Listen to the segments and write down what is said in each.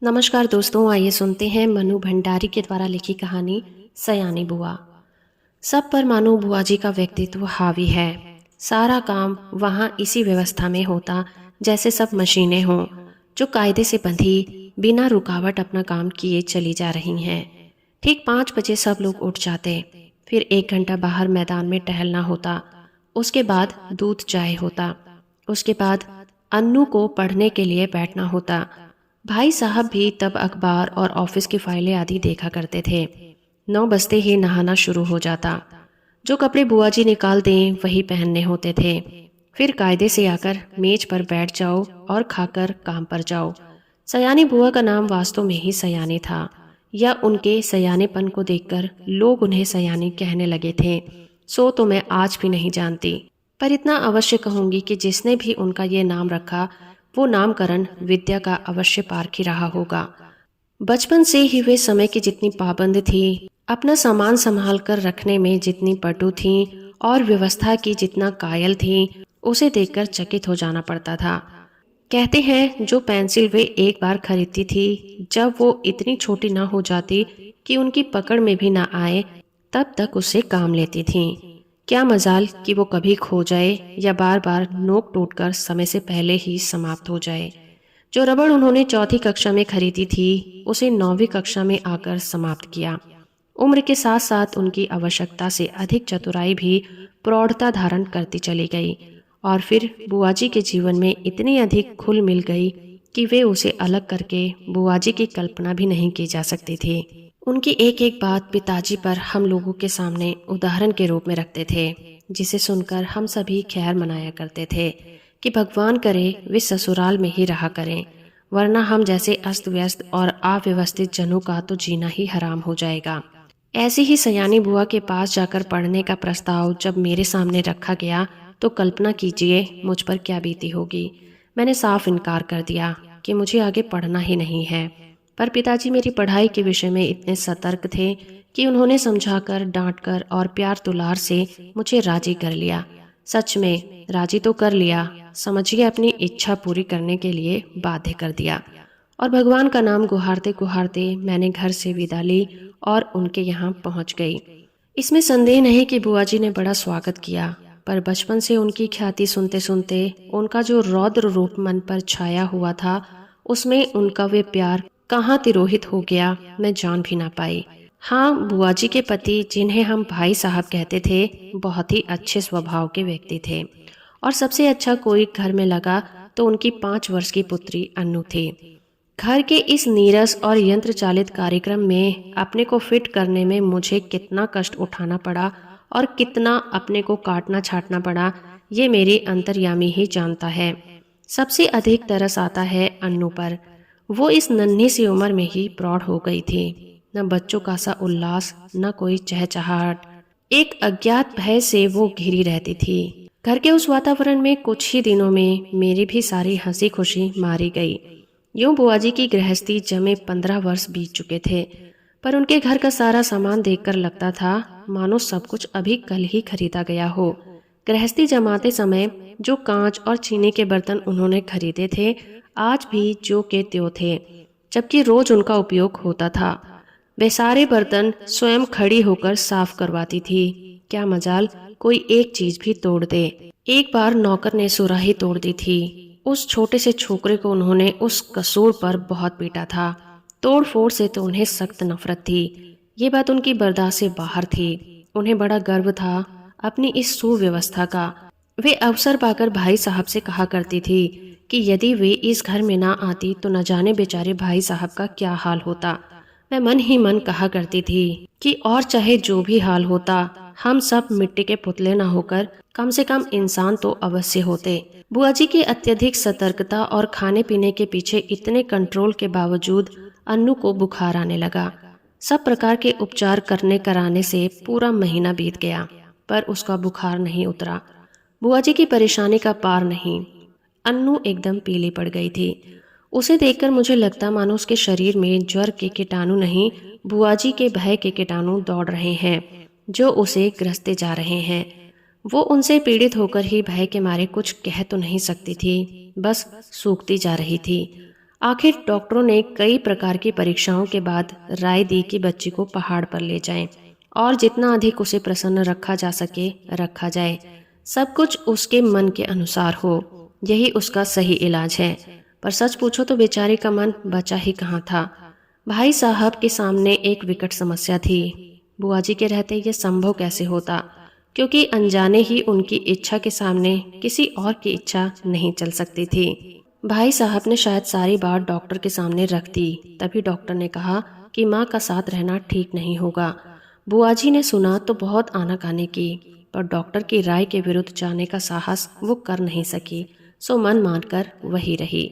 नमस्कार दोस्तों, आइए सुनते हैं मनु भंडारी के द्वारा लिखी कहानी सयानी बुआ। सब पर मानो बुआ जी का व्यक्तित्व हावी है। सारा काम वहाँ इसी व्यवस्था में होता जैसे सब मशीनें हों जो कायदे से बंधी बिना रुकावट अपना काम किए चली जा रही हैं। ठीक 5 बजे सब लोग उठ जाते, फिर 1 घंटा बाहर मैदान में टहलना होता। उसके बाद दूध चाय होता। उसके बाद अन्नू को पढ़ने के लिए बैठना होता। भाई साहब भी तब अखबार और ऑफिस की फाइलें आदि देखा करते थे। 9 बजते ही नहाना शुरू हो जाता। जो कपड़े बुआ जी निकाल दें वही पहनने होते थे। फिर कायदे से आकर मेज पर बैठ जाओ और खाकर काम पर जाओ। सयानी बुआ का नाम वास्तव में ही सयानी था, या उनके सयानेपन को देखकर लोग उन्हें सयानी कहने लगे थे। सो तो मैं आज भी नहीं जानती, पर इतना अवश्य कहूंगी कि जिसने भी उनका ये नाम रखा वो नामकरण विद्या का अवश्य पारख ही रहा होगा। बचपन से ही वे समय की जितनी पाबंद थी, अपना सामान संभाल कर रखने में जितनी पटु थी और व्यवस्था की जितना कायल थी, उसे देखकर चकित हो जाना पड़ता था। कहते हैं जो पेंसिल वे एक बार खरीदती थी, जब वो इतनी छोटी ना हो जाती कि उनकी पकड़ में भी ना आए, तब तक उससे काम लेती थीं। क्या मजाल कि वो कभी खो जाए या बार बार नोक टूट कर समय से पहले ही समाप्त हो जाए। जो रबड़ उन्होंने चौथी कक्षा में खरीदी थी, उसे 9वीं कक्षा में आकर समाप्त किया। उम्र के साथ साथ उनकी आवश्यकता से अधिक चतुराई भी प्रौढ़ता धारण करती चली गई, और फिर बुआ जी के जीवन में इतनी अधिक खुल मिल गई कि वे उसे अलग करके बुआ जी की कल्पना भी नहीं की जा सकती थी। उनकी एक एक बात पिताजी पर हम लोगों के सामने उदाहरण के रूप में रखते थे, जिसे सुनकर हम सभी खैर मनाया करते थे कि भगवान करे वे ससुराल में ही रहा करें, वरना हम जैसे अस्त व्यस्त और अव्यवस्थित जनों का तो जीना ही हराम हो जाएगा। ऐसी ही सयानी बुआ के पास जाकर पढ़ने का प्रस्ताव जब मेरे सामने रखा गया तो कल्पना कीजिए मुझ पर क्या बीती होगी। मैंने साफ इनकार कर दिया कि मुझे आगे पढ़ना ही नहीं है, पर पिताजी मेरी पढ़ाई के विषय में इतने सतर्क थे कि उन्होंने समझाकर, डांटकर और प्यार दुलार से मुझे राजी कर लिया। सच में राजी तो कर लिया, समझिए अपनी इच्छा पूरी करने के लिए बाध्य कर दिया। और भगवान का नाम गुहारते गुहारते मैंने घर से विदा ली और उनके यहाँ पहुँच गई। इसमें संदेह नहीं कि बुआ जी ने बड़ा स्वागत किया, पर बचपन से उनकी ख्याति सुनते सुनते उनका जो रौद्र रूप मन पर छाया हुआ था, उसमें उनका वे प्यार कहाँ तिरोहित हो गया मैं जान भी ना पाई। हाँ, बुआ जी के पति, जिन्हें हम भाई साहब कहते थे, बहुत ही अच्छे स्वभाव के व्यक्ति थे, और सबसे अच्छा कोई घर में लगा तो उनकी 5 वर्ष की पुत्री अन्नू थी। घर के इस नीरस और यंत्र चालित कार्यक्रम में अपने को फिट करने में मुझे कितना कष्ट उठाना पड़ा और कितना अपने को काटना छाटना पड़ा, ये मेरे अंतर्यामी ही जानता है। सबसे अधिक तरस आता है अन्नू पर। वो इस नन्ही सी उम्र में ही प्रौढ़ हो गई थी। न बच्चों का सा उल्लास, न कोई चहचहाहट। एक अज्ञात भय से वो घिरी रहती थी। घर के उस वातावरण में कुछ ही दिनों में मेरी भी सारी हंसी खुशी मारी गई। यूं बुआ जी की गृहस्थी जमे 15 वर्ष बीत चुके थे, पर उनके घर का सारा सामान देखकर लगता था मानो सब कुछ अभी कल ही खरीदा गया हो। गृहस्थी जमाते समय जो कांच और चीनी के बर्तन उन्होंने खरीदे थे, आज भी जो के त्यों थे, जबकि रोज उनका उपयोग होता था। वे सारे बर्तन स्वयं खड़ी होकर साफ करवाती थी। क्या मजाल कोई एक चीज भी तोड़ दे। एक बार नौकर ने सुराही तोड़ दी थी। उस छोटे से छोकरे को उन्होंने उस कसूर पर बहुत पीटा था। तोड़ फोड़ से तो उन्हें सख्त नफरत थी। ये बात उनकी बर्दाश्त से बाहर थी। उन्हें बड़ा गर्व था अपनी इस सुव्यवस्था का। वे अवसर पाकर भाई साहब से कहा करती थी कि यदि वे इस घर में ना आती तो न जाने बेचारे भाई साहब का क्या हाल होता। मैं मन ही मन कहा करती थी कि और चाहे जो भी हाल होता, हम सब मिट्टी के पुतले न होकर कम से कम इंसान तो अवश्य होते। बुआ जी की अत्यधिक सतर्कता और खाने पीने के पीछे इतने कंट्रोल के बावजूद अन्नू को बुखार आने लगा। सब प्रकार के उपचार करने कराने से पूरा महीना बीत गया, पर उसका बुखार नहीं उतरा। बुआ जी की परेशानी का पार नहीं। अन्नू एकदम पीली पड़ गई थी। उसे देखकर मुझे लगता मानो उसके शरीर में ज्वर के कीटाणु नहीं, बुआ जी के भय के कीटाणु दौड़ रहे हैं, जो उसे ग्रसते जा रहे हैं। वो उनसे पीड़ित होकर ही भय के मारे कुछ कह तो नहीं सकती थी, बस सूखती जा रही थी। आखिर डॉक्टरों ने कई प्रकार की परीक्षाओं के बाद राय दी कि बच्ची को पहाड़ पर ले जाएं और जितना अधिक उसे प्रसन्न रखा जा सके रखा जाए। सब कुछ उसके मन के अनुसार हो, यही उसका सही इलाज है। पर सच पूछो तो बेचारी का मन बचा ही कहाँ था। भाई साहब के सामने एक विकट समस्या थी। बुआ जी के रहते ये संभव कैसे होता, क्योंकि अनजाने ही उनकी इच्छा के सामने किसी और की इच्छा नहीं चल सकती थी। भाई साहब ने शायद सारी बात डॉक्टर के सामने रख दी। तभी डॉक्टर ने कहा कि माँ का साथ रहना ठीक नहीं होगा। बुआ जी ने सुना तो बहुत आनाकानी की, पर डॉक्टर की राय के विरुद्ध जाने का साहस वो कर नहीं सकी, सो मन मानकर वही रही।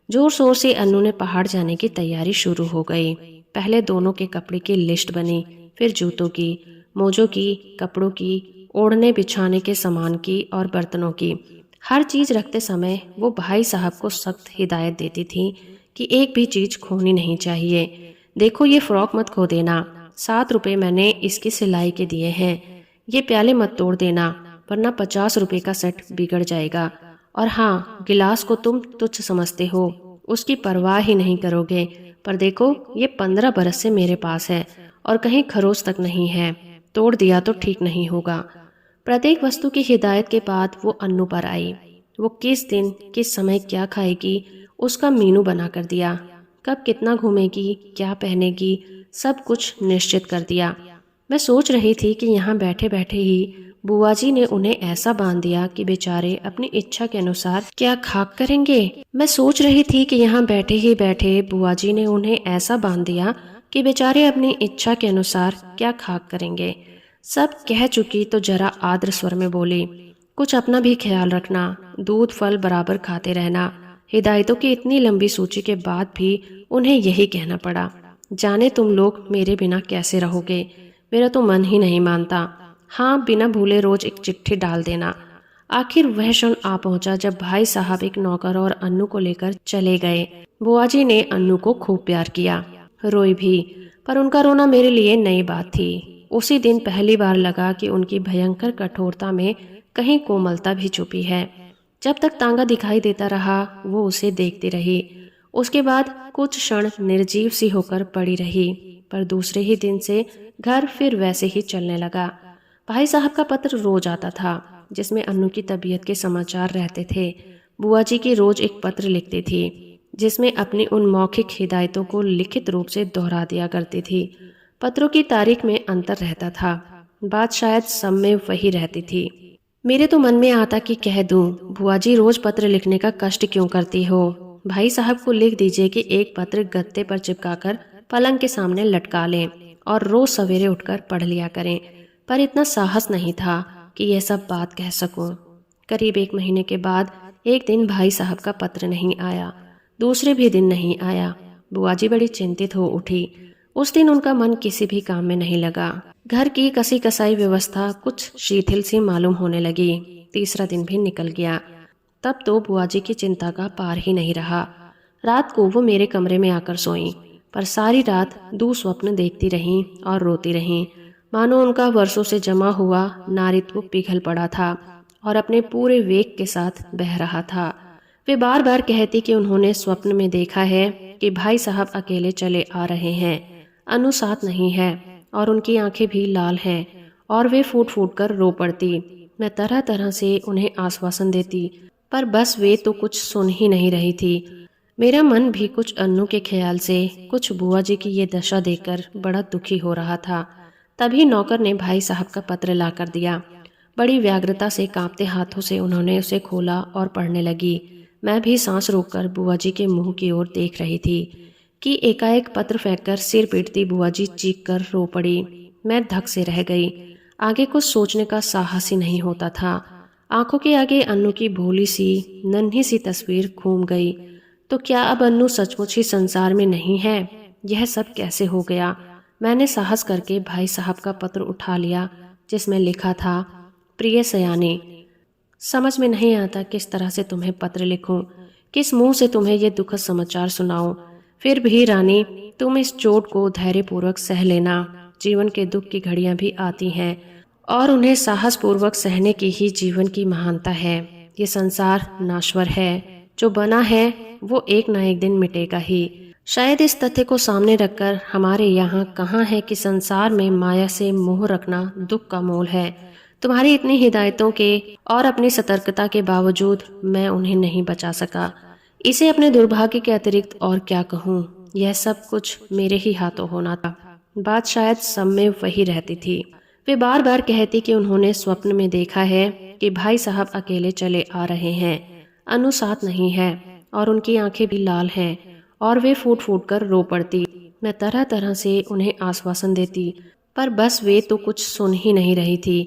जोर शोर से अन्नू ने पहाड़ जाने की तैयारी शुरू हो गई। पहले दोनों के कपड़े की लिस्ट बनी, फिर जूतों की, मोजों की, कपड़ों की, ओढ़ने बिछाने के सामान की और बर्तनों की। हर चीज रखते समय वो भाई साहब को सख्त हिदायत देती थी कि एक भी चीज खोनी नहीं चाहिए। देखो ये फ्रॉक मत खो देना, 7 रुपए मैंने इसकी सिलाई के दिए हैं। ये प्याले मत तोड़ देना, वरना 50 रुपए का सेट बिगड़ जाएगा। और हाँ, गिलास को तुम तुच्छ समझते हो, उसकी परवाह ही नहीं करोगे, पर देखो ये 15 बरस से मेरे पास है और कहीं खरोच तक नहीं है, तोड़ दिया तो ठीक नहीं होगा। प्रत्येक वस्तु की हिदायत के बाद वो अन्नू पर आई। वो किस दिन किस समय क्या खाएगी उसका मीनू बना कर दिया। कब कितना घूमेगी, क्या पहनेगी, सब कुछ निश्चित कर दिया। मैं सोच रही थी कि यहाँ बैठे बैठे ही बुआ जी ने उन्हें ऐसा बांध दिया कि बेचारे अपनी इच्छा के अनुसार क्या खाक करेंगे। मैं सोच रही थी कि यहाँ बैठे ही बैठे बुआ जी ने उन्हें ऐसा बांध दिया कि बेचारे अपनी इच्छा के अनुसार क्या खाक करेंगे। सब कह चुकी तो जरा आद्र स्वर में बोली, कुछ अपना भी ख्याल रखना, दूध फल बराबर खाते रहना। हिदायतों की इतनी लंबी सूची के बाद भी उन्हें यही कहना पड़ा। जाने तुम लोग मेरे बिना कैसे रहोगे, मेरा तो मन ही नहीं मानता। हाँ, बिना भूले रोज एक चिट्ठी डाल देना। आखिर वह क्षण आ पहुंचा जब भाई साहब एक नौकर और अन्नू को लेकर चले गए। बुआ जी ने अन्नू को खूब प्यार किया, रोई भी, पर उनका रोना मेरे लिए नई बात थी। उसी दिन पहली बार लगा कि उनकी भयंकर कठोरता में कहीं कोमलता भी छुपी है। जब तक तांगा दिखाई देता रहा वो उसे देखती रही। उसके बाद कुछ क्षण निर्जीव सी होकर पड़ी रही, पर दूसरे ही दिन से घर फिर वैसे ही चलने लगा। भाई साहब का पत्र रोज आता था, जिसमें अन्नू की तबीयत के समाचार रहते थे। बुआ जी की रोज एक पत्र लिखती थी, जिसमें अपनी उन मौखिक हिदायतों को लिखित रूप से दोहरा दिया करती थी। पत्रों की तारीख में अंतर रहता था, बात शायद सब में वही रहती थी। मेरे तो मन में आता कि कह दूं, बुआ जी रोज पत्र लिखने का कष्ट क्यों करती हो। भाई साहब को लिख दीजिए कि एक पत्र गत्ते पर चिपकाकर पलंग के सामने लटका लें और रोज सवेरे उठकर पढ़ लिया करें। पर इतना साहस नहीं था कि यह सब बात कह सकूं। करीब 1 महीने के बाद एक दिन भाई साहब का पत्र नहीं आया, दूसरे भी दिन नहीं आया। बुआ जी बड़ी चिंतित हो उठी। उस दिन उनका मन किसी भी काम में नहीं लगा। घर की कसी कसाई व्यवस्था कुछ शिथिल सी मालूम होने लगी। तीसरा दिन भी निकल गया। तब तो बुआ जी की चिंता का पार ही नहीं रहा। रात को वो मेरे कमरे में आकर सोईं, पर सारी रात दुस्वप्न देखती रहीं और रोती रहीं, मानो उनका वर्षों से जमा हुआ नारित्व पिघल पड़ा था और अपने पूरे वेग के साथ बह रहा था। वे बार बार कहती कि उन्होंने स्वप्न में देखा है कि भाई साहब अकेले चले आ रहे हैं, अनु साथ नहीं है और उनकी आंखें भी लाल हैं, और वे फूट फूट कर रो पड़ती। मैं तरह तरह से उन्हें आश्वासन देती, पर बस वे तो कुछ सुन ही नहीं रही थी। मेरा मन भी कुछ अन्नू के ख्याल से, कुछ बुआ जी की ये दशा देखकर बड़ा दुखी हो रहा था। तभी नौकर ने भाई साहब का पत्र ला कर दिया। बड़ी व्याग्रता से कांपते हाथों से उन्होंने उसे खोला और पढ़ने लगी। मैं भी सांस रोककर बुआ जी के मुंह की ओर देख रही थी कि एकाएक पत्र फेंककर सिर पीटती बुआ जी चीख कर रो पड़ी। मैं धक से रह गई। आगे कुछ सोचने का साहस ही नहीं होता था। आंखों के आगे अन्नू की भोली सी नन्ही सी तस्वीर घूम गई। तो क्या अब अन्नू सचमुच ही संसार में नहीं है? यह सब कैसे हो गया? मैंने साहस करके भाई साहब का पत्र उठा लिया, जिसमें लिखा था, प्रिय सयानी, समझ में नहीं आता किस तरह से तुम्हें पत्र लिखूं, किस मुंह से तुम्हें ये दुखद समाचार सुनाऊं। फिर भी रानी, तुम इस चोट को धैर्यपूर्वक सह लेना। जीवन के दुख की घड़ियां भी आती हैं और उन्हें साहस पूर्वक सहने की ही जीवन की महानता है। ये संसार नाश्वर है, जो बना है वो एक न एक दिन मिटेगा ही। शायद इस तथ्य को सामने रखकर हमारे यहाँ कहाँ है कि संसार में माया से मोह रखना दुख का मोल है। तुम्हारी इतनी हिदायतों के और अपनी सतर्कता के बावजूद मैं उन्हें नहीं बचा सका। इसे अपने दुर्भाग्य के अतिरिक्त और क्या कहूँ। यह सब कुछ मेरे ही हाथों होना था। बात शायद सब में वही रहती थी। वे बार बार कहती कि उन्होंने स्वप्न में देखा है कि भाई साहब अकेले चले आ रहे हैं, अनु साथ नहीं है और उनकी आंखें भी लाल हैं और वे फूट फूट कर रो पड़ती। मैं तरह तरह से उन्हें आश्वासन देती, पर बस वे तो कुछ सुन ही नहीं रही थी।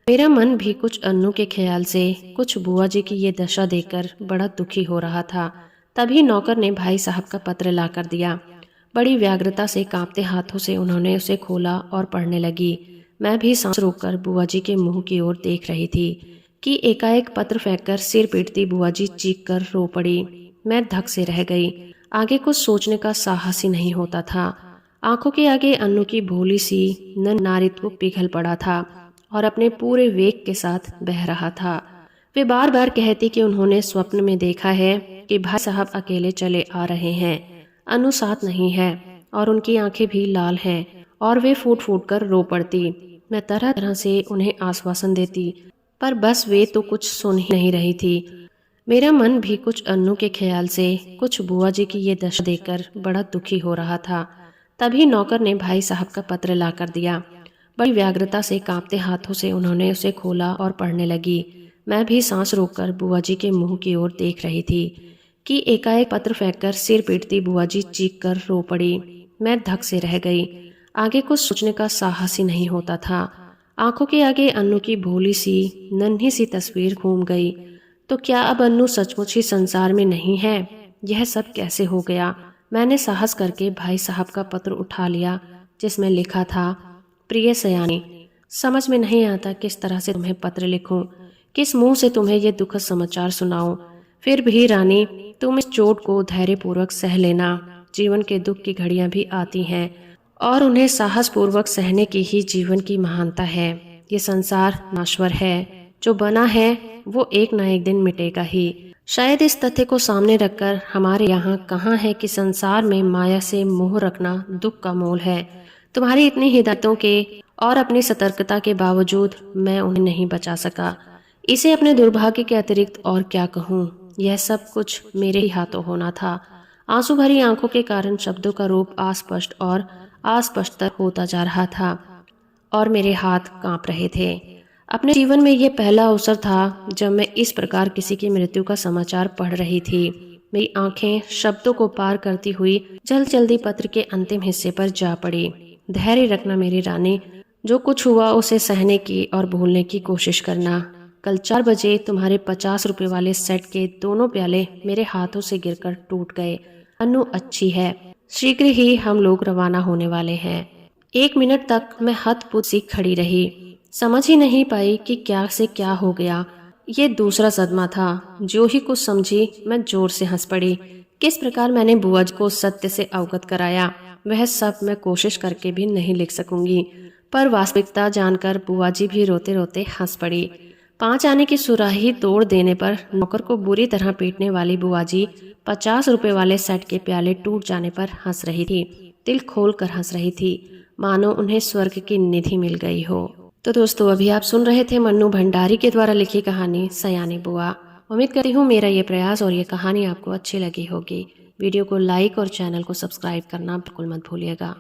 मेरा मन भी कुछ अन्नू के ख्याल से, कुछ बुआ जी की ये दशा देखकर बड़ा दुखी हो रहा था। तभी नौकर ने भाई साहब का पत्र ला कर दिया। बड़ी व्यग्रता से कांपते हाथों से उन्होंने उसे खोला और पढ़ने लगी। मैं भी सांस रोककर बुआ जी के मुंह की ओर देख रही थी कि एकाएक पत्र फेंककर सिर पीटती बुआ जी चीख कर रो पड़ी। मैं धक से रह गई। आगे कुछ सोचने का साहस ही नहीं होता था। आंखों के आगे अन्नू की भोली सी नारित्व पिघल पड़ा था और अपने पूरे वेग के साथ बह रहा था। वे बार बार कहती कि उन्होंने स्वप्न में देखा है कि भाई साहब अकेले चले आ रहे हैं, अनु साथ नहीं है और उनकी आंखें भी लाल हैं और वे फूट फूट कर रो पड़ती। मैं तरह तरह से उन्हें आश्वासन देती, पर बस वे तो कुछ सुन ही नहीं रही थी। मेरा मन भी कुछ अन्नू के ख्याल से, कुछ बुआ जी की ये दशा देखकर बड़ा दुखी हो रहा था। तभी नौकर ने भाई साहब का पत्र ला कर दिया। बड़ी व्यग्रता से कांपते हाथों से उन्होंने उसे खोला और पढ़ने लगी। मैं भी सांस रोककर बुआ जी के मुंह की ओर देख रही थी कि एकाएक पत्र फेंककर सिर पीटती बुआ जी चीख कर रो पड़ी। मैं धक से रह गई। आगे कुछ सोचने का साहस ही नहीं होता था। आंखों के आगे अन्नू की भोली सी नन्ही सी तस्वीर घूम गई। तो क्या अब अन्नू सचमुच ही संसार में नहीं है? यह सब कैसे हो गया? मैंने साहस करके भाई साहब का पत्र उठा लिया, जिसमें लिखा था, प्रिय सयानी, समझ में नहीं आता किस तरह से तुम्हें पत्र लिखूं, किस मुंह से तुम्हें ये दुखद समाचार सुनाऊं। फिर भी रानी, तुम इस चोट को धैर्यपूर्वक सह लेना। जीवन के दुख की घड़ियां भी आती हैं और उन्हें साहस पूर्वक सहने की ही जीवन की महानता है। ये संसार नाश्वर है, जो बना है वो एक न एक दिन मिटेगा ही। शायद इस तथ्य को सामने रखकर हमारे यहाँ कहाँ है कि संसार में माया से मोह रखना दुख का मोल है। तुम्हारी इतनी हिदायतों के और अपनी सतर्कता के बावजूद मैं उन्हें नहीं बचा सका। इसे अपने दुर्भाग्य के अतिरिक्त और क्या कहूँ। यह सब कुछ मेरे ही हाथों होना था। आंसू भरी आंखों के कारण शब्दों का रूप अस्पष्ट और अस्पष्टतर होता जा रहा था और मेरे हाथ कांप रहे थे। अपने जीवन में यह पहला अवसर था जब मैं इस प्रकार किसी की मृत्यु का समाचार पढ़ रही थी। मेरी आंखें शब्दों को पार करती हुई जल्द जल्दी पत्र के अंतिम हिस्से पर जा पड़ी। धैर्य रखना मेरी रानी, जो कुछ हुआ उसे सहने की और भूलने की कोशिश करना। कल 4 बजे तुम्हारे 50 रुपए वाले सेट के दोनों प्याले मेरे हाथों से गिरकर टूट गए। अनु अच्छी है, शीघ्र ही हम लोग रवाना होने वाले हैं। 1 मिनट तक मैं हतबुद्ध सी खड़ी रही, समझ ही नहीं पाई कि क्या से क्या हो गया। ये दूसरा सदमा था। जो ही कुछ समझी मैं जोर से हंस पड़ी। किस प्रकार मैंने बुआ जी को सत्य से अवगत कराया, वह सब मैं कोशिश करके भी नहीं लिख सकूंगी, पर वास्तविकता जानकर बुआ जी भी रोते रोते हंस पड़ी। 5 आने की सुराही तोड़ देने पर नौकर को बुरी तरह पीटने वाली बुआ जी 50 रुपए वाले सेट के प्याले टूट जाने पर हंस रही थी। दिल खोल कर हंस रही थी, मानो उन्हें स्वर्ग की निधि मिल गई हो। तो दोस्तों, अभी आप सुन रहे थे मन्नू भंडारी के द्वारा लिखी कहानी सयानी बुआ। उम्मीद करती हूँ मेरा ये प्रयास और ये कहानी आपको अच्छी लगी होगी। वीडियो को लाइक और चैनल को सब्सक्राइब करना बिल्कुल मत भूलिएगा।